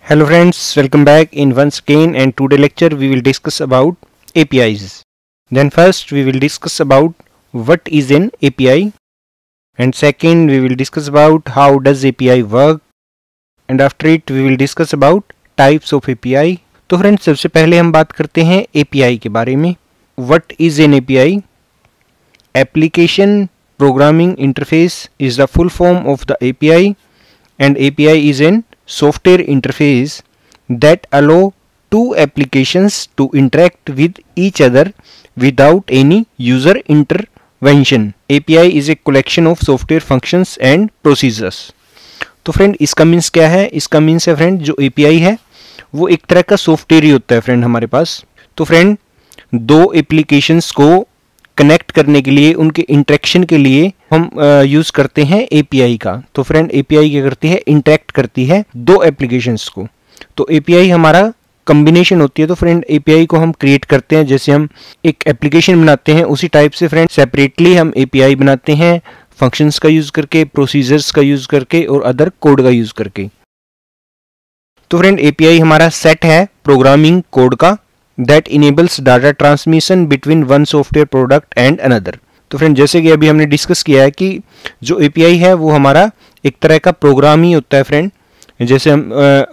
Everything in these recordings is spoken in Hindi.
Hello friends, welcome back in once again, and today lecture we will discuss about APIs. Then first we will discuss about what is an API, and second we will discuss about how does API work, and after it we will discuss about types of API. तो फ्रेंड्स सबसे पहले हम बात करते हैं API के बारे में. What is an API? Application Programming Interface is the full form of the API, and API is an software interface that allow two applications to interact with each other without any user intervention. API is a collection of software functions and procedures. तो फ्रेंड इसका मीन्स क्या है? इसका मीन्स है फ्रेंड जो API है वो एक तरह का सॉफ्टवेयर ही होता है फ्रेंड हमारे पास. तो फ्रेंड दो एप्लीकेशंस को कनेक्ट करने के लिए, उनके इंटरेक्शन के लिए हम यूज़ करते हैं API का. तो फ्रेंड API क्या करती है? इंटरेक्ट करती है दो एप्लीकेशंस को. तो API हमारा कम्बिनेशन होती है. तो फ्रेंड API को हम क्रिएट करते हैं, जैसे हम एक एप्लीकेशन बनाते हैं उसी टाइप से फ्रेंड सेपरेटली हम API बनाते हैं, फंक्शंस का यूज़ करके, प्रोसीजर्स का यूज़ करके और अदर कोड का यूज़ करके. तो फ्रेंड API हमारा सेट है प्रोग्रामिंग कोड का that enables data transmission between one software product and another. तो फ्रेंड जैसे कि अभी हमने डिस्कस किया है कि जो API है वो हमारा एक तरह का प्रोग्राम ही होता है फ्रेंड. जैसे हम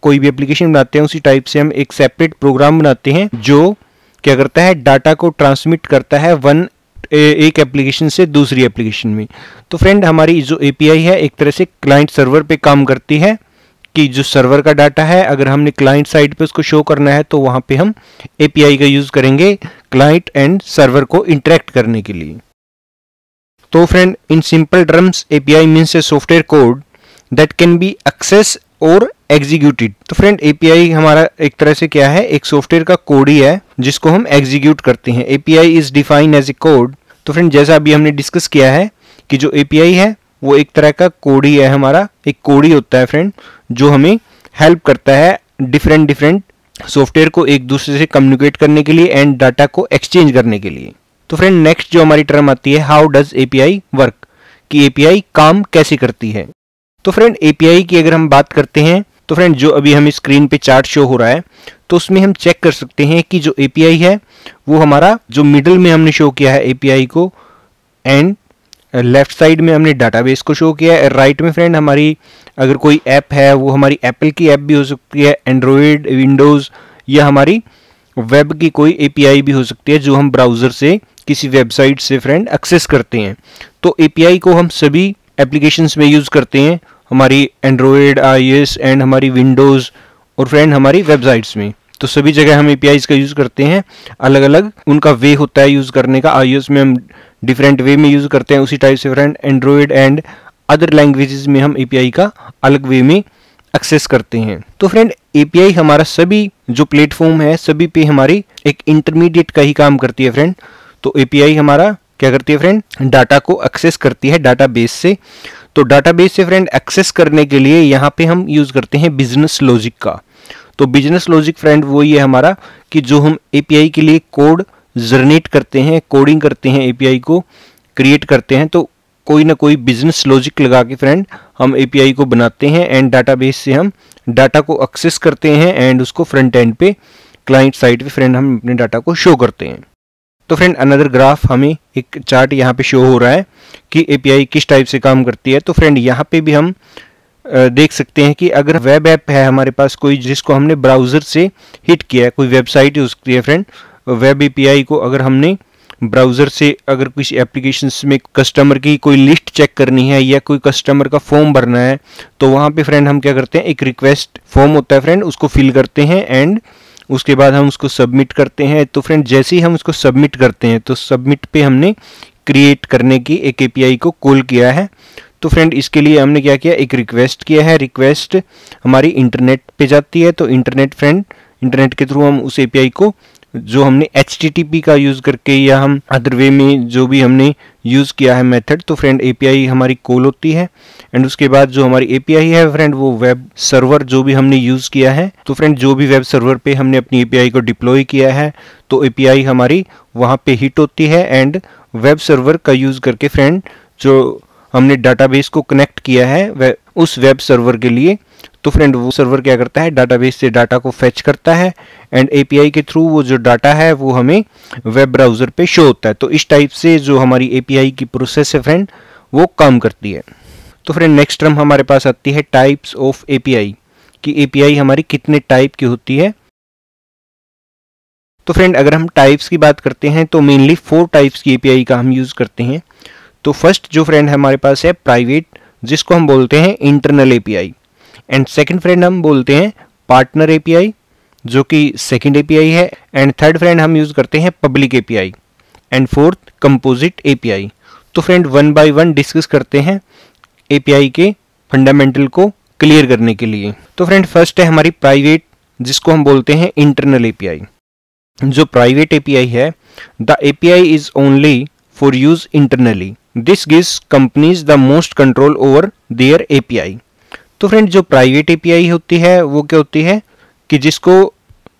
कोई भी एप्लीकेशन बनाते हैं उसी टाइप से हम एक सेपरेट प्रोग्राम बनाते हैं जो क्या करता है? डाटा को ट्रांसमिट करता है एक एप्लीकेशन से दूसरी एप्लीकेशन में. तो फ्रेंड हमारी जो API है एक तरह से क्लाइंट सर्वर पे काम करती है कि जो सर्वर का डाटा है अगर हमने क्लाइंट साइड पे उसको शो करना है तो वहां पे हम API का यूज करेंगे क्लाइंट एंड सर्वर को इंटरेक्ट करने के लिए. तो friend in simple terms API means a software code that can be access और एग्जीक्यूटेड. तो फ्रेंड API हमारा एक तरह से क्या है? एक सॉफ्टवेयर का कोड ही है जिसको हम एग्जीक्यूट करते हैं. API is defined as a code. तो फ्रेंड जैसा अभी हमने डिस्कस किया है कि जो API है वो एक तरह का कोड ही है, हमारा एक कोड ही होता है फ्रेंड जो हमें हेल्प करता है डिफरेंट सॉफ्टवेयर को एक दूसरे से कम्युनिकेट करने के लिए एंड डाटा को एक्सचेंज करने के लिए. तो फ्रेंड नेक्स्ट जो हमारी टर्म आती है हाउ डज API वर्क, कि API काम कैसे करती है. तो फ्रेंड API की अगर हम बात करते हैं तो फ्रेंड जो अभी हमें स्क्रीन पे चार्ट शो हो रहा है तो उसमें हम चेक कर सकते हैं कि जो API है वो हमारा जो मिडल में हमने शो किया है API को, एंड लेफ्ट साइड में हमने डाटाबेस को शो किया है. राइट में फ्रेंड हमारी अगर कोई ऐप है वो हमारी एप्पल की ऐप भी हो सकती है, एंड्रॉयड, विंडोज़, या हमारी वेब की कोई API भी हो सकती है जो हम ब्राउज़र से किसी वेबसाइट से फ्रेंड एक्सेस करते हैं. तो API को हम सभी एप्लीकेशंस में यूज़ करते हैं, हमारी एंड्रॉयड, iOS एंड हमारी विंडोज़ और फ्रेंड हमारी वेबसाइट्स में. तो सभी जगह हम APIs का यूज़ करते हैं. अलग अलग उनका वे होता है यूज़ करने का. iOS में हम डिफरेंट वे में यूज़ करते हैं, उसी टाइप से friend Android and other languages में हम API का अलग वे में एक्सेस करते हैं. तो फ्रेंड API हमारा सभी जो प्लेटफॉर्म है सभी पे हमारी एक इंटरमीडिएट का ही काम करती है फ्रेंड. तो API हमारा क्या करती है फ्रेंड? डाटा को एक्सेस करती है डाटाबेस से. तो डाटाबेस से फ्रेंड एक्सेस करने के लिए यहाँ पे हम यूज़ करते हैं बिजनेस लॉजिक का. तो बिजनेस लॉजिक फ्रेंड वही है हमारा कि जो हम API के लिए कोड जनरेट करते हैं, कोडिंग करते हैं, API को क्रिएट करते हैं, तो कोई ना कोई बिजनेस लॉजिक लगा के फ्रेंड हम API को बनाते हैं एंड डाटाबेस से हम डाटा को एक्सेस करते हैं एंड उसको फ्रंट एंड पे क्लाइंट साइड पे फ्रेंड हम अपने डाटा को शो करते हैं. तो फ्रेंड अनदर ग्राफ हमें एक चार्ट यहाँ पे शो हो रहा है कि API किस टाइप से काम करती है. तो फ्रेंड यहाँ पे भी हम देख सकते हैं कि अगर वेब ऐप है हमारे पास कोई जिसको हमने ब्राउज़र से हिट किया है, कोई वेबसाइट हो सकती है फ्रेंड, वेब API को अगर हमने ब्राउज़र से अगर किसी एप्लीकेशंस में कस्टमर की कोई लिस्ट चेक करनी है या कोई कस्टमर का फॉर्म भरना है तो वहाँ पे फ्रेंड हम क्या करते हैं? एक रिक्वेस्ट फॉर्म होता है फ्रेंड, उसको फिल करते हैं एंड उसके बाद हम उसको सबमिट करते हैं. तो फ्रेंड जैसे ही हम उसको सबमिट करते हैं तो सबमिट पे हमने क्रिएट करने की एक API को कॉल किया है. तो फ्रेंड इसके लिए हमने क्या किया? एक रिक्वेस्ट किया है. रिक्वेस्ट हमारी इंटरनेट पे जाती है, तो इंटरनेट के थ्रू हम उस API को जो हमने HTTP का यूज़ करके या हम अदर वे में जो भी हमने यूज़ किया है मेथड, तो फ्रेंड API हमारी कॉल होती है एंड उसके बाद जो हमारी API है फ्रेंड वो वेब सर्वर जो भी हमने यूज़ किया है, तो फ्रेंड जो भी वेब सर्वर पे हमने अपनी API को डिप्लॉय किया है तो API हमारी वहाँ पे हिट होती है एंड वेब सर्वर का यूज़ करके फ्रेंड जो हमने डाटाबेस को कनेक्ट किया है उस वेब सर्वर के लिए, तो फ्रेंड वो सर्वर क्या करता है, डाटाबेस से डाटा को फेच करता है एंड एपीआई के थ्रू वो जो डाटा है वो हमें वेब ब्राउज़र पे शो होता है। तो इस टाइप से जो हमारी एपीआई की प्रोसेस है फ्रेंड वो काम करती है। तो फ्रेंड नेक्स्ट टर्म हमारे पास आती है टाइप्स ऑफ एपीआई, कि एपीआई हमारी कितने टाइप की होती है। तो फ्रेंड अगर हम टाइप्स की बात करते हैं तो मेनली 4 टाइप्स की एपीआई का हम यूज़ करते हैं। तो फर्स्ट जो फ्रेंड हमारे पास है प्राइवेट, जिसको हम बोलते हैं internal API, and second friend हम बोलते हैं पार्टनर एपीआई जो कि सेकंड एपीआई है, एंड थर्ड फ्रेंड हम यूज़ करते हैं public API, and fourth composite API. तो friend one by one discuss करते हैं एपीआई के फंडामेंटल को क्लियर करने के लिए। तो फ्रेंड फर्स्ट है हमारी प्राइवेट, जिसको हम बोलते हैं इंटरनल एपीआई। जो प्राइवेट एपीआई है, the API is only for use internally, this gives companies the most control over their API. तो फ्रेंड जो प्राइवेट एपीआई होती है वो क्या होती है कि जिसको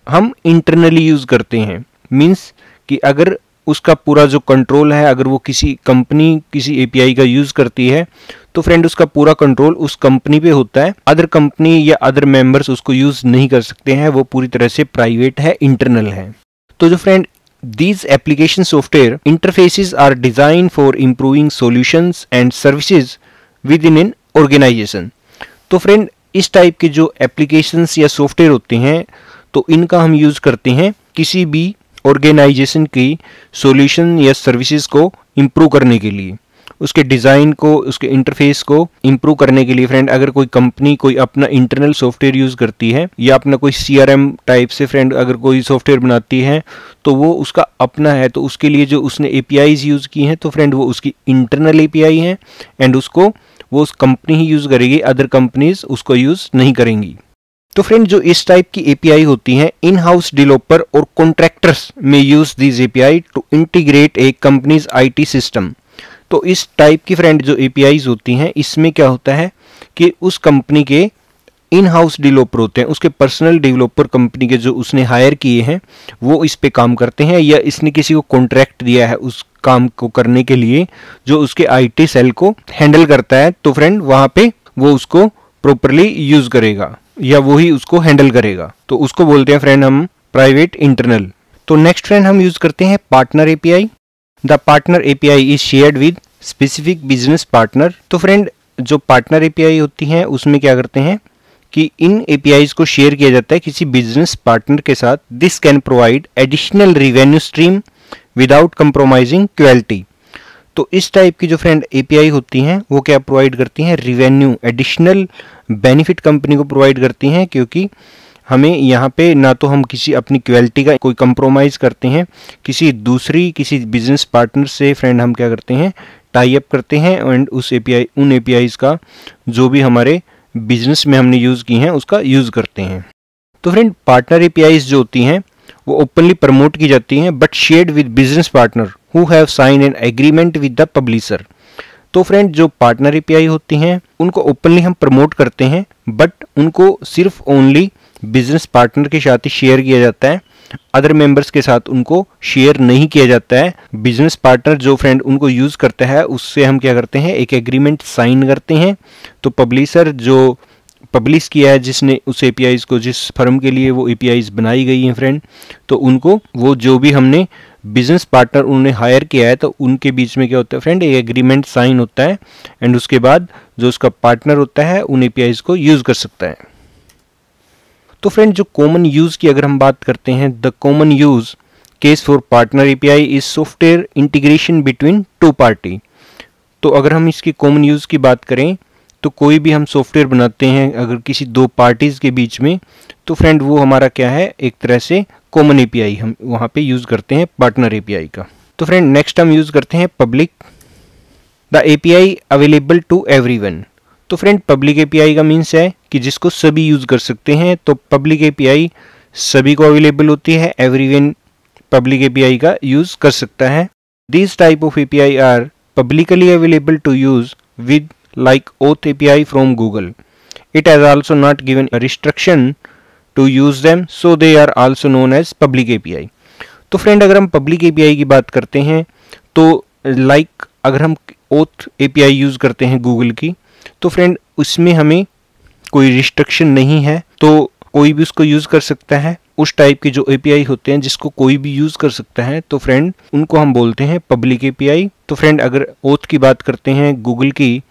हम इंटरनली यूज करते हैं, मींस कि अगर उसका पूरा जो कंट्रोल है, अगर वो किसी कंपनी किसी एपीआई का यूज करती है तो फ्रेंड उसका पूरा कंट्रोल उस कंपनी पे होता है, अदर कंपनी या अदर मेंबर्स उसको यूज नहीं कर सकते हैं, वो पूरी तरह से प्राइवेट है, इंटरनल है। तो जो friend these application software interfaces are designed for improving solutions and services within an organization। तो फ्रेंड इस टाइप के जो एप्लीकेशंस या सॉफ्टवेयर होते हैं तो इनका हम यूज़ करते हैं किसी भी ऑर्गेनाइजेशन की सॉल्यूशन या सर्विसेज को इम्प्रूव करने के लिए, उसके डिज़ाइन को, उसके इंटरफेस को इम्प्रूव करने के लिए। फ्रेंड अगर कोई कंपनी कोई अपना इंटरनल सॉफ्टवेयर यूज़ करती है या अपना कोई सीआरएम टाइप से फ्रेंड अगर कोई सॉफ्टवेयर बनाती है तो वो उसका अपना है, तो उसके लिए जो उसने एपीआईज यूज़ की हैं तो फ्रेंड वो उसकी इंटरनल एपीआई हैं एंड उसको वो उस कंपनी ही यूज़ करेगी, अदर कंपनीज उसको यूज़ नहीं करेंगी। तो फ्रेंड जो इस टाइप की एपीआई होती हैं, इन हाउस डेवलपर और कॉन्ट्रैक्टर्स में use this API to integrate a company's IT system. तो इस टाइप की फ्रेंड जो एपीआईज होती हैं इसमें क्या होता है कि उस कंपनी के इन हाउस डेवलपर होते हैं, उसके पर्सनल डेवलपर कंपनी के जो उसने हायर किए हैं वो इस पे काम करते हैं, या इसने किसी को कॉन्ट्रैक्ट दिया है उस काम को करने के लिए जो उसके आईटी सेल को हैंडल करता है, तो फ्रेंड वहाँ पे वो उसको प्रॉपरली यूज करेगा या वो ही उसको हैंडल करेगा, तो उसको बोलते हैं फ्रेंड हम प्राइवेट इंटरनल। तो नेक्स्ट फ्रेंड हम यूज करते हैं partner API. The partner API is shared with specific business partner. तो फ्रेंड जो पार्टनर एपीआई होती हैं उसमें क्या करते हैं कि इन एपीआईज को शेयर किया जाता है किसी बिजनेस पार्टनर के साथ। This can provide additional revenue stream without compromising quality. तो इस टाइप की जो फ्रेंड एपीआई होती हैं वो क्या प्रोवाइड करती हैं, रिवेन्यू, एडिशनल बेनिफिट कंपनी को प्रोवाइड करती हैं, क्योंकि हमें यहाँ पे ना तो हम किसी अपनी क्वालिटी का कोई कंप्रोमाइज करते हैं, किसी बिजनेस पार्टनर से फ्रेंड हम क्या करते हैं टाई अप करते हैं एंड उन एपीआईज का जो भी हमारे बिजनेस में हमने यूज़ की हैं उसका यूज़ करते हैं। तो फ्रेंड पार्टनर एपीआईज जो होती हैं वो ओपनली प्रमोट की जाती हैं but shared with business partner who have sign an agreement with the publisher. तो फ्रेंड जो पार्टनर एपीआई होती हैं उनको ओपनली हम प्रमोट करते हैं बट उनको सिर्फ ओनली बिजनेस पार्टनर के साथ ही शेयर किया जाता है, अदर मेंबर्स के साथ उनको शेयर नहीं किया जाता है। बिजनेस पार्टनर जो फ्रेंड उनको यूज़ करता है उससे हम क्या करते हैं एक एग्रीमेंट साइन करते हैं, तो पब्लिशर जो पब्लिश किया है जिसने उस एपीआईज को, जिस फर्म के लिए वो एपीआईज बनाई गई हैं फ्रेंड, तो उनको वो जो भी हमने बिजनेस पार्टनर उन्होंने हायर किया है तो उनके बीच में क्या होता है फ्रेंड एक एग्रीमेंट साइन होता है एंड उसके बाद जो उसका पार्टनर होता है उन एपीआईज को यूज़ कर सकता है। तो फ्रेंड जो कॉमन यूज़ की अगर हम बात करते हैं, the common use case for partner API is software integration between two party. तो अगर हम इसकी कॉमन यूज़ की बात करें तो कोई भी हम सॉफ्टवेयर बनाते हैं अगर किसी दो पार्टीज़ के बीच में, तो फ्रेंड वो हमारा क्या है एक तरह से कॉमन एपीआई हम वहाँ पे यूज़ करते हैं पार्टनर एपीआई का। तो फ्रेंड नेक्स्ट हम यूज़ करते हैं public, the API available to everyone. तो फ्रेंड पब्लिक एपीआई का मीन्स है कि जिसको सभी यूज़ कर सकते हैं, तो पब्लिक एपीआई सभी को अवेलेबल होती है, एवरीवन पब्लिक एपीआई का यूज़ कर सकता है। This type of API are publicly available to use with like Auth API from Google. It has also not given a restriction to use them, so they are also known as public API. तो फ्रेंड अगर हम पब्लिक API की बात करते हैं तो अगर हम Auth API यूज़ करते हैं गूगल की, तो फ्रेंड उसमें हमें कोई रिस्ट्रिक्शन नहीं है तो कोई भी उसको यूज कर सकता है। उस टाइप के जो एपीआई होते हैं जिसको कोई भी यूज कर सकता है तो फ्रेंड उनको हम बोलते हैं पब्लिक एपीआई। तो फ्रेंड अगर ओथ की बात करते हैं गूगल की,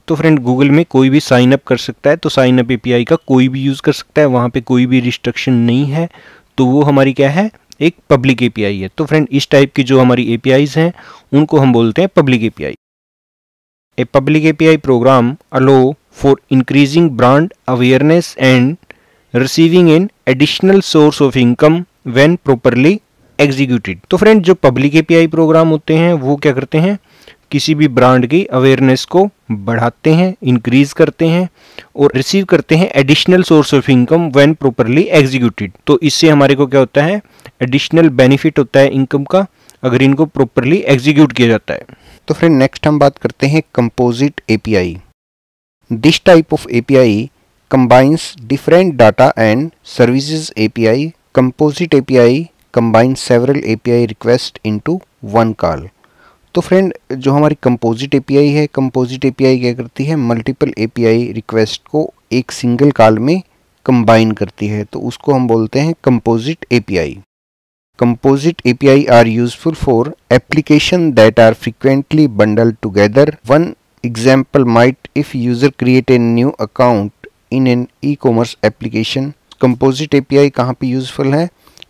तो फ्रेंड गूगल में कोई भी साइन अप कर सकता है, तो साइन अप एपीआई का कोई भी यूज कर सकता है, वहां पे कोई भी रिस्ट्रिक्शन नहीं है, तो वो हमारी क्या है, एक पब्लिक एपीआई है। तो फ्रेंड इस टाइप की जो हमारी एपीआईज हैं उनको हम बोलते हैं public API. A public API program allow for increasing brand awareness and receiving an additional source of income when properly executed. तो फ्रेंड जो पब्लिक एपीआई प्रोग्राम होते हैं वो क्या करते हैं, किसी भी ब्रांड की अवेयरनेस को बढ़ाते हैं, इंक्रीज करते हैं और रिसीव करते हैं additional source of income when properly executed. तो इससे हमारे को क्या होता है, एडिशनल बेनिफिट होता है इनकम का अगर इनको प्रॉपरली एग्जीक्यूट किया जाता है। तो फ्रेंड नेक्स्ट हम बात करते हैं composite API. This type of API combines different data and services API. Composite API combines several API requests into one call. तो फ्रेंड जो हमारी कंपोजिट एपीआई है, कंपोजिट एपीआई क्या करती है, मल्टीपल एपीआई रिक्वेस्ट को एक सिंगल कॉल में कंबाइन करती है, तो उसको हम बोलते हैं composite API. Composite API are useful for application that are frequently bundled together. One example might if user create a new account in an e commerce application. Composite API कहाँ पे यूजफुल है,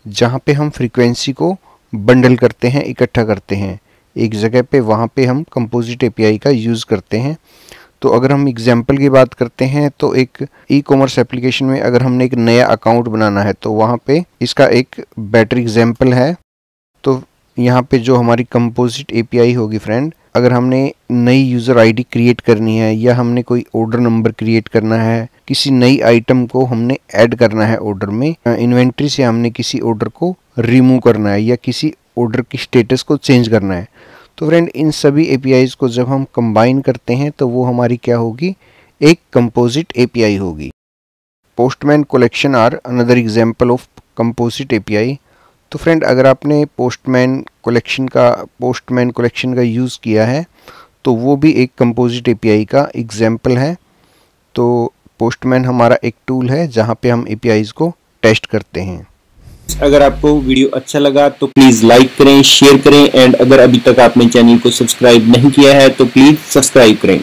जहाँ पे हम फ्रीक्वेंसी को बंडल करते हैं, इकट्ठा करते हैं एक जगह पे, वहाँ पे हम कंपोजिट एपीआई का यूज़ करते हैं। तो अगर हम एग्जांपल की बात करते हैं तो एक ई कॉमर्स एप्लीकेशन में अगर हमने एक नया अकाउंट बनाना है तो वहाँ पे इसका एक बेटर एग्जांपल है। तो यहाँ पे जो हमारी कंपोजिट एपीआई होगी फ्रेंड, अगर हमने नई यूज़र आईडी क्रिएट करनी है या हमने कोई ऑर्डर नंबर क्रिएट करना है, किसी नई आइटम को हमने ऐड करना है ऑर्डर में, इन्वेंट्री से हमने किसी ऑर्डर को रिमूव करना है या किसी ऑर्डर की स्टेटस को चेंज करना है, तो फ्रेंड इन सभी एपीआईज को जब हम कंबाइन करते हैं तो वो हमारी क्या होगी, एक कंपोजिट एपीआई होगी। Postman collection are another example of composite API. तो फ्रेंड अगर आपने पोस्टमैन कलेक्शन का यूज़ किया है तो वो भी एक कंपोजिट एपीआई का एग्जाम्पल है। तो पोस्टमैन हमारा एक टूल है जहाँ पे हम एपीआईज को टेस्ट करते हैं। अगर आपको वीडियो अच्छा लगा तो प्लीज़ लाइक करें, शेयर करें एंड अगर अभी तक आपने चैनल को सब्सक्राइब नहीं किया है तो प्लीज़ सब्सक्राइब करें।